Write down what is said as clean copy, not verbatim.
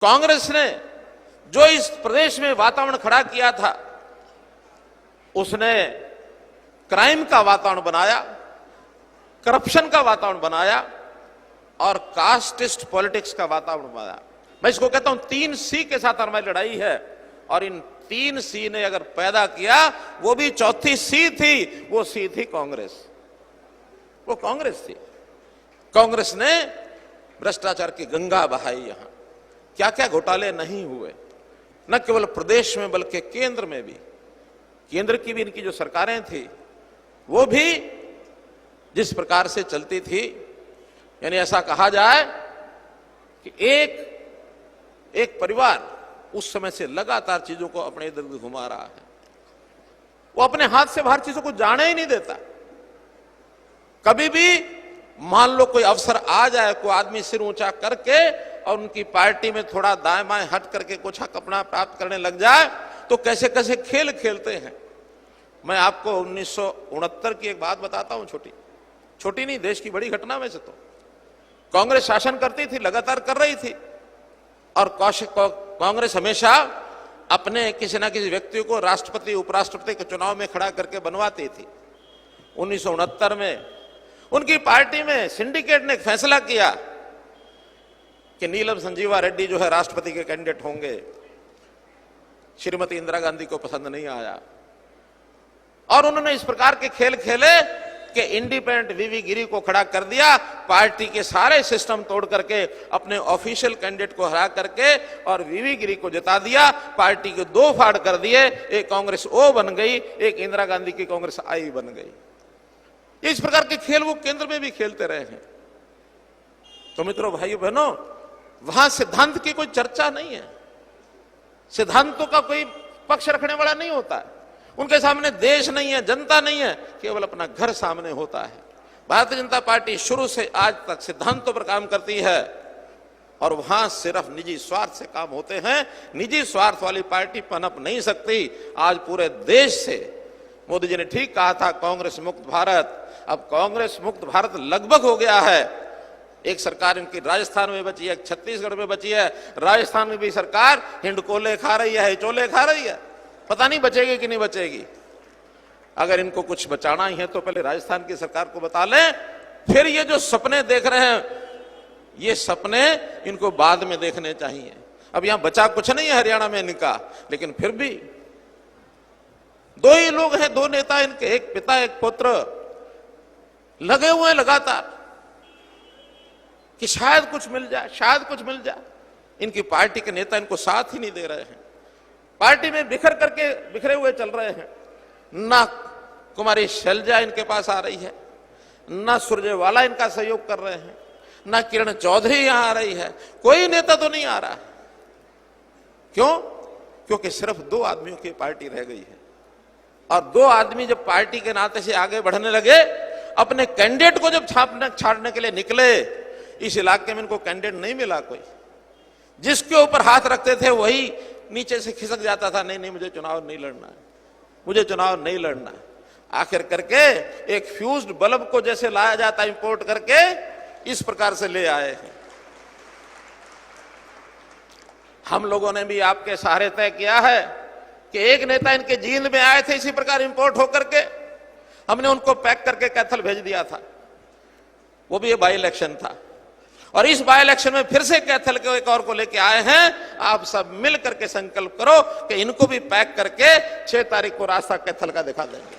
कांग्रेस ने जो इस प्रदेश में वातावरण खड़ा किया था, उसने क्राइम का वातावरण बनाया, करप्शन का वातावरण बनाया और कास्टिस्ट पॉलिटिक्स का वातावरण बनाया। मैं इसको कहता हूं 3C के साथ हमारी लड़ाई है, और इन 3C ने अगर पैदा किया, वो भी चौथी C थी, वो C थी कांग्रेस। वो कांग्रेस थी। कांग्रेस ने भ्रष्टाचार की गंगा बहाई। यहां क्या क्या घोटाले नहीं हुए, न केवल प्रदेश में बल्कि केंद्र में भी। केंद्र की भी इनकी जो सरकारें थी वो भी जिस प्रकार से चलती थी, यानी ऐसा कहा जाए कि एक परिवार उस समय से लगातार चीजों को अपने इधर उधर घुमा रहा है। वो अपने हाथ से बाहर चीजों को जाने ही नहीं देता। कभी भी मान लो कोई अवसर आ जाए, कोई आदमी सिर ऊंचा करके और उनकी पार्टी में थोड़ा दाएं बाएं हट करके कुछ हक अपना प्राप्त करने लग जाए, तो कैसे कैसे खेल खेलते हैं। मैं आपको 1969 की एक बात बताता हूं, छोटी नहीं, देश की बड़ी घटना में से। तो कांग्रेस शासन करती थी, लगातार कर रही थी, और कांग्रेस हमेशा अपने किसी ना किसी व्यक्ति को राष्ट्रपति उपराष्ट्रपति के चुनाव में खड़ा करके बनवाती थी। 1969 में उनकी पार्टी में सिंडिकेट ने एक फैसला किया कि नीलम संजीवा रेड्डी जो है राष्ट्रपति के कैंडिडेट होंगे। श्रीमती इंदिरा गांधी को पसंद नहीं आया, और उन्होंने इस प्रकार के खेल खेले कि इंडिपेंडेंट वीवी गिरी को खड़ा कर दिया, पार्टी के सारे सिस्टम तोड़ करके अपने ऑफिशियल कैंडिडेट को हरा करके और वीवी गिरी को जिता दिया। पार्टी के दो फाड़ कर दिए, एक कांग्रेस ओ बन गई, एक इंदिरा गांधी की कांग्रेस आई बन गई। इस प्रकार के खेल वो केंद्र में भी खेलते रहे हैं। तो मित्रों, भाइयों बहनों, वहां सिद्धांत की कोई चर्चा नहीं है, सिद्धांतों का कोई पक्ष रखने वाला नहीं होता है। उनके सामने देश नहीं है, जनता नहीं है, केवल अपना घर सामने होता है। भारतीय जनता पार्टी शुरू से आज तक सिद्धांतों पर काम करती है, और वहां सिर्फ निजी स्वार्थ से काम होते हैं। निजी स्वार्थ वाली पार्टी पनप नहीं सकती। आज पूरे देश से, मोदी जी ने ठीक कहा था, कांग्रेस मुक्त भारत। अब कांग्रेस मुक्त भारत लगभग हो गया है। एक सरकार इनकी राजस्थान में बची है, एक छत्तीसगढ़ में बची है। राजस्थान में भी सरकार हिंडकोले खा रही है, चोले खा रही है। पता नहीं बचेगी कि नहीं बचेगी। अगर इनको कुछ बचाना ही है तो पहले राजस्थान की सरकार को बता लें, फिर ये जो सपने देख रहे हैं, ये सपने इनको बाद में देखने चाहिए। अब यहां बचा कुछ नहीं है हरियाणा में इनका, लेकिन फिर भी दो ही लोग हैं, दो नेता इनके, एक पिता एक पुत्र, लगे हुए हैं लगातार कि शायद कुछ मिल जाए, शायद कुछ मिल जाए। इनकी पार्टी के नेता इनको साथ ही नहीं दे रहे हैं। पार्टी में बिखरे हुए चल रहे हैं। ना कुमारी शैलजा इनके पास आ रही है, ना सुरजेवाला इनका सहयोग कर रहे हैं, ना किरण चौधरी यहां आ रही है। कोई नेता तो नहीं आ रहा है। क्यों? क्योंकि सिर्फ दो आदमियों की पार्टी रह गई है, और दो आदमी जब पार्टी के नाते से आगे बढ़ने लगे, अपने कैंडिडेट को जब छाड़ने के लिए निकले, इस इलाके में इनको कैंडिडेट नहीं मिला कोई। जिसके ऊपर हाथ रखते थे वही नीचे से खिसक जाता था, नहीं मुझे चुनाव नहीं लड़ना है, मुझे चुनाव नहीं लड़ना है। आखिर करके एक फ्यूज्ड बल्ब को जैसे लाया जाता है इंपोर्ट करके, इस प्रकार से ले आए हैं। हम लोगों ने भी आपके सहारे तय किया है कि एक नेता इनके जींद में आए थे, इसी प्रकार इंपोर्ट होकर के हमने उनको पैक करके कैथल भेज दिया था। वो भी ये बाई इलेक्शन था, और इस बाई इलेक्शन में फिर से कैथल के एक और को लेके आए हैं। आप सब मिल करके संकल्प करो कि इनको भी पैक करके 6 तारीख को रास्ता कैथल का दिखा देंगे।